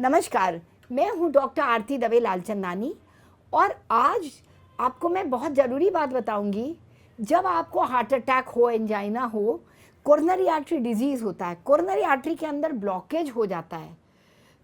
नमस्कार, मैं हूँ डॉक्टर आरती दवे लालचंदानी और आज आपको मैं बहुत ज़रूरी बात बताऊंगी। जब आपको हार्ट अटैक हो, एंजाइना हो, कोरोनरी आर्टरी डिजीज़ होता है, कोरोनरी आर्टरी के अंदर ब्लॉकेज हो जाता है,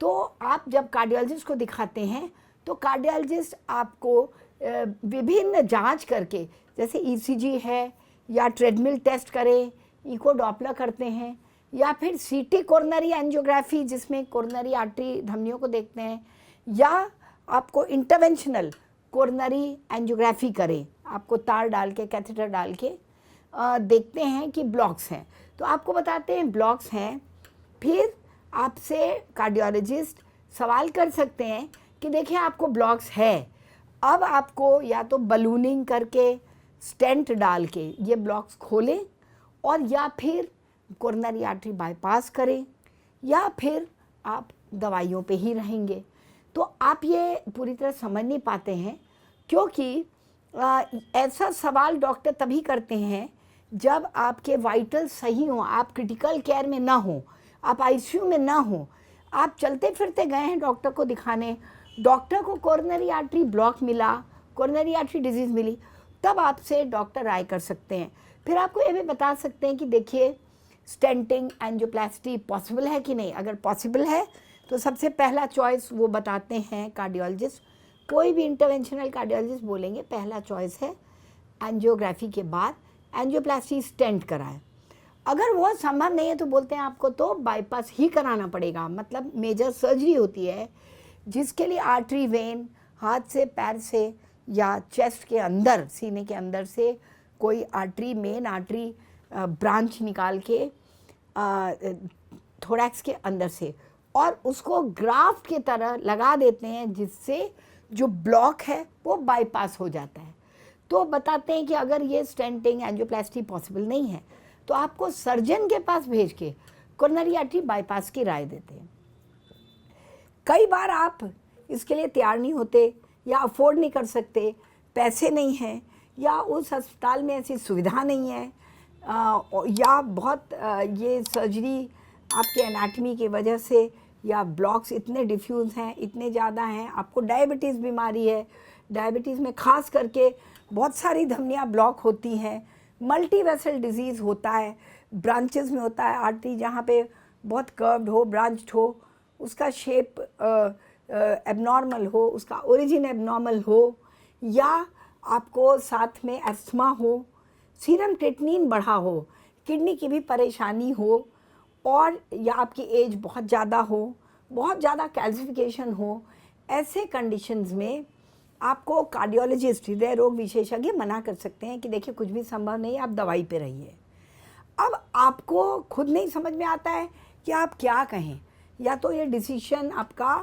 तो आप जब कार्डियोलॉजिस्ट को दिखाते हैं तो कार्डियोलॉजिस्ट आपको विभिन्न जांच करके, जैसे ईसीजी है या ट्रेडमिल टेस्ट करें, इको डॉपलर करते हैं, या फिर सीटी कोरोनरी एंजियोग्राफी जिसमें कोरोनरी आर्टरी धमनियों को देखते हैं, या आपको इंटरवेंशनल कोरोनरी एंजियोग्राफी करें, आपको तार डाल के, कैथेटर डाल के देखते हैं कि ब्लॉक्स हैं, तो आपको बताते हैं ब्लॉक्स हैं। फिर आपसे कार्डियोलॉजिस्ट सवाल कर सकते हैं कि देखिए आपको ब्लॉक्स है, अब आपको या तो बलूनिंग करके स्टेंट डाल के ये ब्लॉक्स खोलें, और या फिर कोरोनरी आर्टरी बाईपास करें, या फिर आप दवाइयों पे ही रहेंगे। तो आप ये पूरी तरह समझ नहीं पाते हैं, क्योंकि ऐसा सवाल डॉक्टर तभी करते हैं जब आपके वाइटल सही हों, आप क्रिटिकल केयर में ना हो, आप आईसीयू में ना हो, आप चलते फिरते गए हैं डॉक्टर को दिखाने, डॉक्टर को कोरोनरी आर्टरी ब्लॉक मिला, कोरोनरी आर्टरी डिजीज़ मिली, तब आपसे डॉक्टर राय कर सकते हैं। फिर आपको ये भी बता सकते हैं कि देखिए स्टेंटिंग एंजियोप्लास्टी पॉसिबल है कि नहीं। अगर पॉसिबल है तो सबसे पहला चॉइस वो बताते हैं कार्डियोलॉजिस्ट, कोई भी इंटरवेंशनल कार्डियोलॉजिस्ट बोलेंगे पहला चॉइस है एंजियोग्राफी के बाद एंजियोप्लास्टी स्टेंट कराएं। अगर वो संभव नहीं है तो बोलते हैं आपको तो बाईपास ही कराना पड़ेगा, मतलब मेजर सर्जरी होती है जिसके लिए आर्टरी वेन हाथ से, पैर से या चेस्ट के अंदर, सीने के अंदर से कोई आर्टरी, मेन आर्टरी ब्रांच निकाल के थोरैक्स के अंदर से, और उसको ग्राफ्ट की तरह लगा देते हैं जिससे जो ब्लॉक है वो बाईपास हो जाता है। तो बताते हैं कि अगर ये स्टेंटिंग एंजियोप्लास्टी पॉसिबल नहीं है तो आपको सर्जन के पास भेज के कोरोनरी आर्टरी बाईपास की राय देते हैं। कई बार आप इसके लिए तैयार नहीं होते या अफोर्ड नहीं कर सकते, पैसे नहीं हैं, या उस अस्पताल में ऐसी सुविधा नहीं है, या बहुत ये सर्जरी आपके एनाटमी की वजह से, या ब्लॉक्स इतने डिफ्यूज़ हैं, इतने ज़्यादा हैं, आपको डायबिटीज़ बीमारी है, डायबिटीज़ में ख़ास करके बहुत सारी धमनियाँ ब्लॉक होती हैं, मल्टी वेसल डिजीज़ होता है, ब्रांचेस में होता है, आर्टरी जहाँ पे बहुत कर्व्ड हो, ब्रांच्ड हो, उसका शेप एबनॉर्मल हो, उसका ओरिजिन एबनॉर्मल हो, या आपको साथ में एस्थमा हो, सीरम क्रिएटिनिन बढ़ा हो, किडनी की भी परेशानी हो, और या आपकी एज बहुत ज़्यादा हो, बहुत ज़्यादा कैल्सिफिकेशन हो, ऐसे कंडीशंस में आपको कार्डियोलॉजिस्ट, हृदय रोग विशेषज्ञ मना कर सकते हैं कि देखिए कुछ भी संभव नहीं है, आप दवाई पे रहिए। अब आपको खुद नहीं समझ में आता है कि आप क्या कहें, या तो ये डिसीजन आपका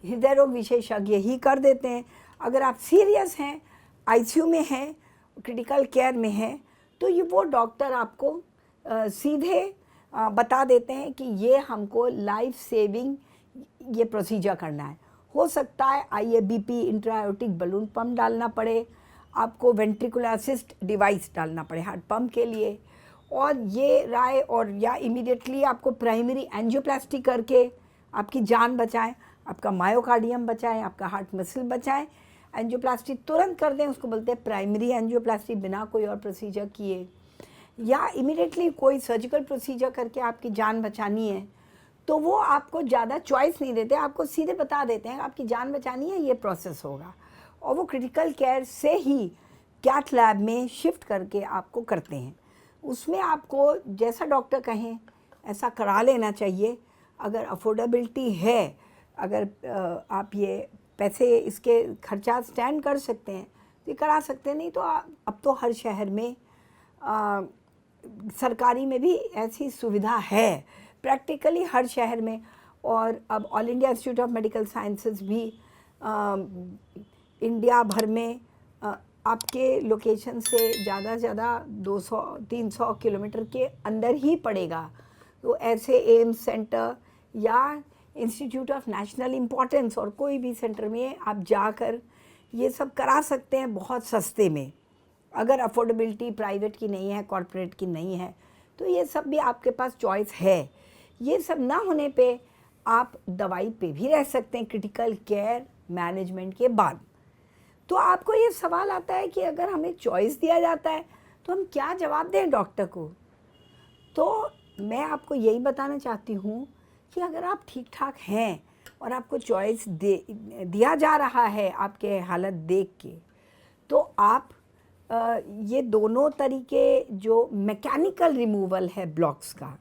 हृदय रोग विशेषज्ञ ही कर देते हैं। अगर आप सीरियस हैं, आईसीयू में हैं, क्रिटिकल केयर में हैं, तो ये वो डॉक्टर आपको सीधे बता देते हैं कि ये हमको लाइफ सेविंग ये प्रोसीजर करना है। हो सकता है आईएबीपी, इंट्रायोटिक बलून पंप डालना पड़े, आपको वेंट्रिकुलर असिस्ट डिवाइस डालना पड़े हार्ट पंप के लिए, और ये राय, और या इमीडिएटली आपको प्राइमरी एंजियोप्लास्टी करके आपकी जान बचाएं, आपका मायोकार्डियम बचाएं, आपका हार्ट मसल बचाएं। एंजियोप्लास्टी तुरंत कर दें, उसको बोलते हैं प्राइमरी एंजियोप्लास्टी, बिना कोई और प्रोसीजर किए, या इमीडिएटली कोई सर्जिकल प्रोसीजर करके आपकी जान बचानी है, तो वो आपको ज़्यादा चॉइस नहीं देते, आपको सीधे बता देते हैं आपकी जान बचानी है, ये प्रोसेस होगा, और वो क्रिटिकल केयर से ही कैथ लैब में शिफ्ट करके आपको करते हैं। उसमें आपको जैसा डॉक्टर कहें ऐसा करा लेना चाहिए। अगर अफोर्डेबिलिटी है, अगर आप ये पैसे इसके खर्चा स्टैंड कर सकते हैं तो ये करा सकते हैं, नहीं तो अब तो हर शहर में सरकारी में भी ऐसी सुविधा है, प्रैक्टिकली हर शहर में। और अब all India institute of medical sciences भी इंडिया भर में आपके लोकेशन से ज़्यादा से ज़्यादा 200-300 किलोमीटर के अंदर ही पड़ेगा। तो ऐसे एम्स सेंटर या इंस्टीट्यूट ऑफ नेशनल इम्पोर्टेंस और कोई भी सेंटर में आप जाकर ये सब करा सकते हैं बहुत सस्ते में। अगर अफोर्डेबिलिटी प्राइवेट की नहीं है, कॉरपोरेट की नहीं है, तो ये सब भी आपके पास चॉइस है। ये सब ना होने पे आप दवाई पे भी रह सकते हैं क्रिटिकल केयर मैनेजमेंट के बाद। तो आपको ये सवाल आता है कि अगर हमें चॉइस दिया जाता है तो हम क्या जवाब दें डॉक्टर को। तो मैं आपको यही बताना चाहती हूँ कि अगर आप ठीक ठाक हैं और आपको चॉइस दिया जा रहा है आपके हालत देख के, तो आप ये दोनों तरीके जो मैकेनिकल रिमूवल है ब्लॉक्स का,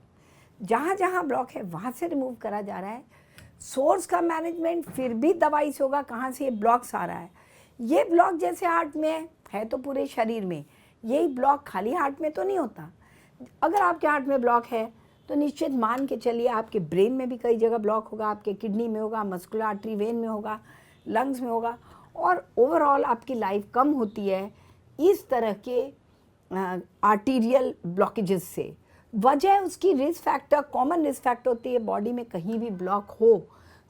जहाँ जहाँ ब्लॉक है वहाँ से रिमूव करा जा रहा है। सोर्स का मैनेजमेंट फिर भी दवाई से होगा, कहाँ से ये ब्लॉक्स आ रहा है। ये ब्लॉक जैसे हार्ट में है तो पूरे शरीर में, यही ब्लॉक खाली हार्ट में तो नहीं होता। अगर आपके हार्ट में ब्लॉक है तो निश्चित मान के चलिए आपके ब्रेन में भी कई जगह ब्लॉक होगा, आपके किडनी में होगा, मस्कुलर आर्टरी वेन में होगा, लंग्स में होगा, और ओवरऑल आपकी लाइफ कम होती है इस तरह के आर्टीरियल ब्लॉकेजेस से। वजह उसकी risk factor, common risk factor होती है बॉडी में कहीं भी ब्लॉक हो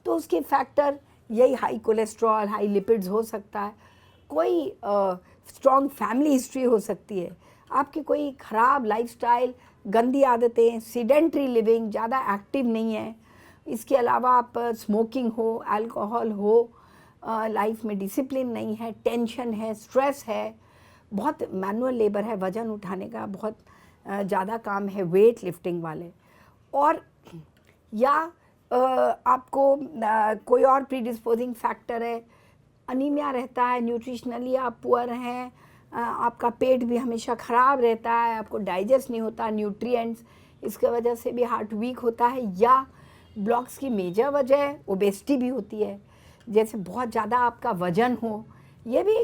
तो उसके फैक्टर यही हाई कोलेस्ट्रॉल, हाई लिपिड्स हो सकता है, कोई स्ट्रॉन्ग फैमिली हिस्ट्री हो सकती है, आपकी कोई ख़राब लाइफस्टाइल, गंदी आदतें, सीडेंट्री लिविंग, ज़्यादा एक्टिव नहीं है, इसके अलावा आप स्मोकिंग हो, अल्कोहल हो, लाइफ में डिसिप्लिन नहीं है, टेंशन है, स्ट्रेस है, बहुत मैनुअल लेबर है, वज़न उठाने का बहुत ज़्यादा काम है, वेट लिफ्टिंग वाले, और या आपको कोई और प्रीडिस्पोजिंग फैक्टर है, अनीमिया रहता है, न्यूट्रिशनली आप पुअर हैं, आपका पेट भी हमेशा ख़राब रहता है, आपको डाइजेस्ट नहीं होता न्यूट्रिएंट्स, इसके वजह से भी हार्ट वीक होता है। या ब्लॉक्स की मेजर वजह ओबेसिटी भी होती है, जैसे बहुत ज़्यादा आपका वजन हो, ये भी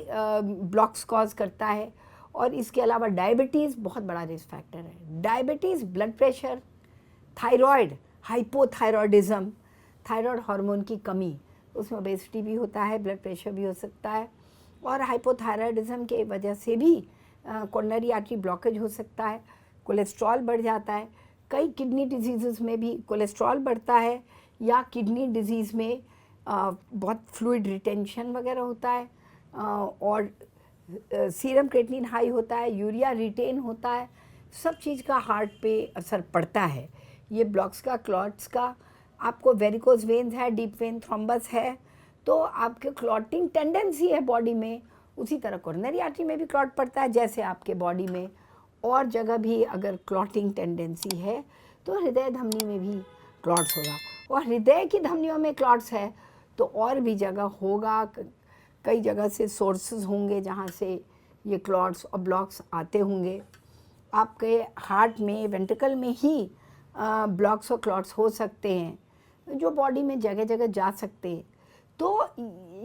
ब्लॉक्स कॉज करता है। और इसके अलावा डायबिटीज़ बहुत बड़ा रिस्क फैक्टर है। Diabetes, blood pressure, thyroid, hypothyroidism, thyroid hormone की कमी, उसमें ओबेसिटी भी होता है, ब्लड प्रेशर भी हो सकता है, और हाइपोथायरॉयडिज्म के वजह से भी कोरोनरी आर्टरी ब्लॉकेज हो सकता है, कोलेस्ट्रॉल बढ़ जाता है। कई किडनी डिजीज़ में भी कोलेस्ट्रॉल बढ़ता है, या किडनी डिजीज़ में बहुत फ्लूइड रिटेंशन वगैरह होता है, और सीरम क्रेटिनिन हाई होता है, यूरिया रिटेन होता है, सब चीज़ का हार्ट पे असर पड़ता है। ये ब्लॉक्स का, क्लॉट्स का, आपको वेरिकोज वेन्स है, डीप वेन थ्रोम्बस है, तो आपके क्लॉटिंग टेंडेंसी है बॉडी में, उसी तरह कोरोनरी आर्टरी में भी क्लॉट पड़ता है, जैसे आपके बॉडी में और जगह भी अगर क्लॉटिंग टेंडेंसी है तो हृदय धमनी में भी क्लॉट्स होगा, और हृदय की धमनियों में क्लॉट्स है तो और भी जगह होगा, कई जगह से सोर्सेज होंगे जहाँ से ये क्लॉट्स और ब्लॉक्स आते होंगे। आपके हार्ट में, वेंट्रिकल में ही ब्लॉक्स और क्लॉट्स हो सकते हैं जो बॉडी में जगह जगह जा सकते हैं। तो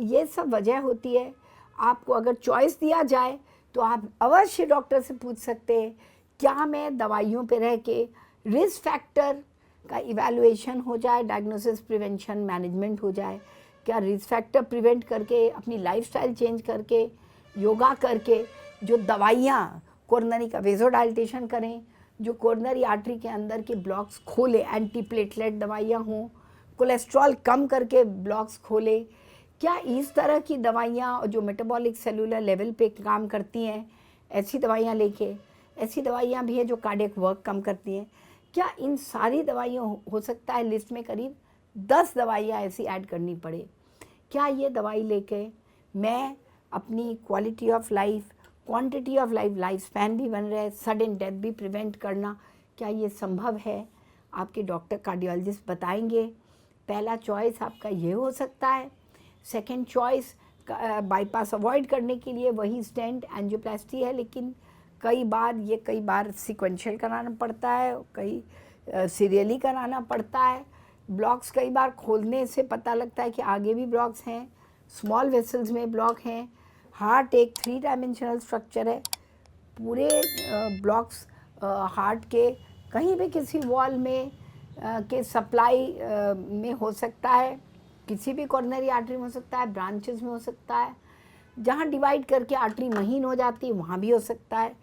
ये सब वजह होती है। आपको अगर चॉइस दिया जाए तो आप अवश्य डॉक्टर से पूछ सकते हैं, क्या मैं दवाइयों पे रह के रिस्क फैक्टर का इवैल्यूएशन हो जाए, डायग्नोसिस, प्रिवेंशन, मैनेजमेंट हो जाए, क्या रिस्क फैक्टर प्रिवेंट करके, अपनी लाइफस्टाइल चेंज करके, योगा करके, जो दवाइयाँ कोरोनरी का वेज़ोडाइलेशन करें, जो कोरोनरी आर्टरी के अंदर के ब्लॉक्स खोले, एंटी प्लेटलेट दवाइयाँ हों, कोलेस्ट्रॉल कम करके ब्लॉक्स खोले, क्या इस तरह की दवाइयाँ जो मेटाबॉलिक सेलुलर लेवल पे काम करती हैं, ऐसी दवाइयाँ लेके, ऐसी दवाइयाँ भी हैं जो कार्डियक वर्क कम करती हैं, क्या इन सारी दवाइयाँ हो सकता है लिस्ट में करीब 10 दवाइयाँ ऐसी ऐड करनी पड़े। क्या ये दवाई लेके मैं अपनी quality of life, quantity of life, life span भी बन रहा है, सडन डेथ भी प्रिवेंट करना, क्या ये संभव है? आपके डॉक्टर कार्डियोलॉजिस्ट बताएंगे। पहला चॉइस आपका ये हो सकता है। सेकंड चॉइस बाईपास अवॉइड करने के लिए वही स्टेंट एंजियोप्लास्टी है, लेकिन कई बार सीक्वेंशियल कराना पड़ता है, कई सीरियली कराना पड़ता है। ब्लॉक्स कई बार खोलने से पता लगता है कि आगे भी ब्लॉक्स हैं, स्मॉल वेसल्स में ब्लॉक हैं। हार्ट एक 3 डायमेंशनल स्ट्रक्चर है, पूरे ब्लॉक्स हार्ट के कहीं भी किसी वॉल में के सप्लाई में हो सकता है, किसी भी कॉर्नरी आर्टरी में हो सकता है, ब्रांचेस में हो सकता है, जहाँ डिवाइड करके आर्टरी महीन हो जाती है वहाँ भी हो सकता है।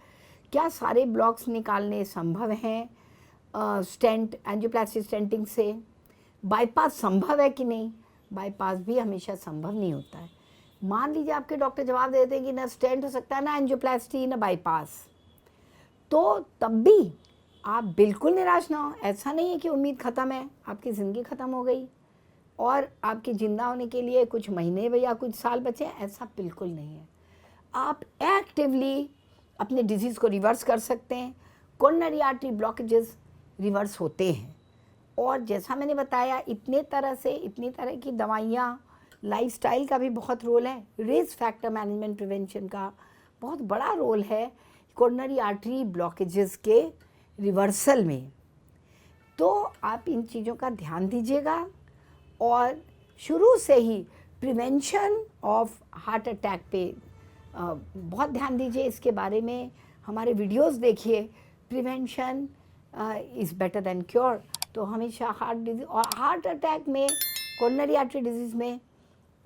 क्या सारे ब्लॉक्स निकालने संभव हैं स्टेंट, एंजियोप्लास्टी स्टेंटिंग से? बाईपास संभव है कि नहीं? बाईपास भी हमेशा संभव नहीं होता है। मान लीजिए आपके डॉक्टर जवाब दे देते हैं कि ना स्टेंट हो सकता है, ना एंजियोप्लास्टी, ना बाईपास, तो तब भी आप बिल्कुल निराश ना हो। ऐसा नहीं है कि उम्मीद ख़त्म है, आपकी ज़िंदगी ख़त्म हो गई। और आपके जिंदा होने के लिए कुछ महीने या कुछ साल बचे, ऐसा बिल्कुल नहीं है। आप एक्टिवली अपने डिजीज़ को रिवर्स कर सकते हैं। कोरोनरी आर्टरी ब्लॉकेजेस रिवर्स होते हैं, और जैसा मैंने बताया इतनी तरह की दवाइयाँ, लाइफस्टाइल का भी बहुत रोल है, रिस्क फैक्टर मैनेजमेंट प्रिवेंशन का बहुत बड़ा रोल है कोरोनरी आर्टरी ब्लॉकेजेस के रिवर्सल में। तो आप इन चीज़ों का ध्यान दीजिएगा, और शुरू से ही प्रिवेंशन ऑफ हार्ट अटैक पे बहुत ध्यान दीजिए। इसके बारे में हमारे वीडियोस देखिए, prevention is better than cure. तो हमेशा हार्ट डिजीज़ और हार्ट अटैक में, कोरोनरी आर्टरी डिजीज़ में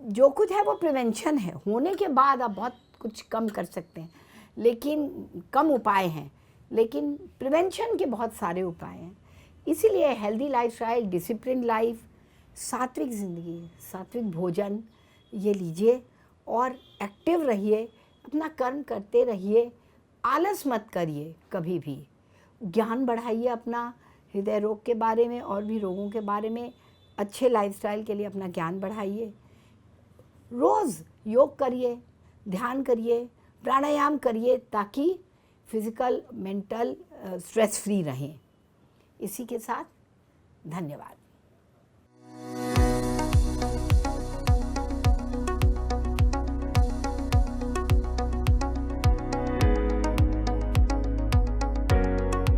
जो कुछ है वो प्रिवेंशन है। होने के बाद आप बहुत कुछ कम कर सकते हैं, लेकिन कम उपाय हैं, लेकिन प्रिवेंशन के बहुत सारे उपाय हैं। इसीलिए हेल्दी लाइफस्टाइल, डिसिप्लिन लाइफ, सात्विक ज़िंदगी, सात्विक भोजन ये लीजिए और एक्टिव रहिए, अपना कर्म करते रहिए, आलस मत करिए कभी भी। ज्ञान बढ़ाइए अपना हृदय रोग के बारे में और भी रोगों के बारे में। अच्छे लाइफस्टाइल के लिए अपना ज्ञान बढ़ाइए। रोज़ योग करिए, ध्यान करिए, प्राणायाम करिए, ताकि फिज़िकल मेंटल स्ट्रेस फ्री रहें। इसी के साथ धन्यवाद।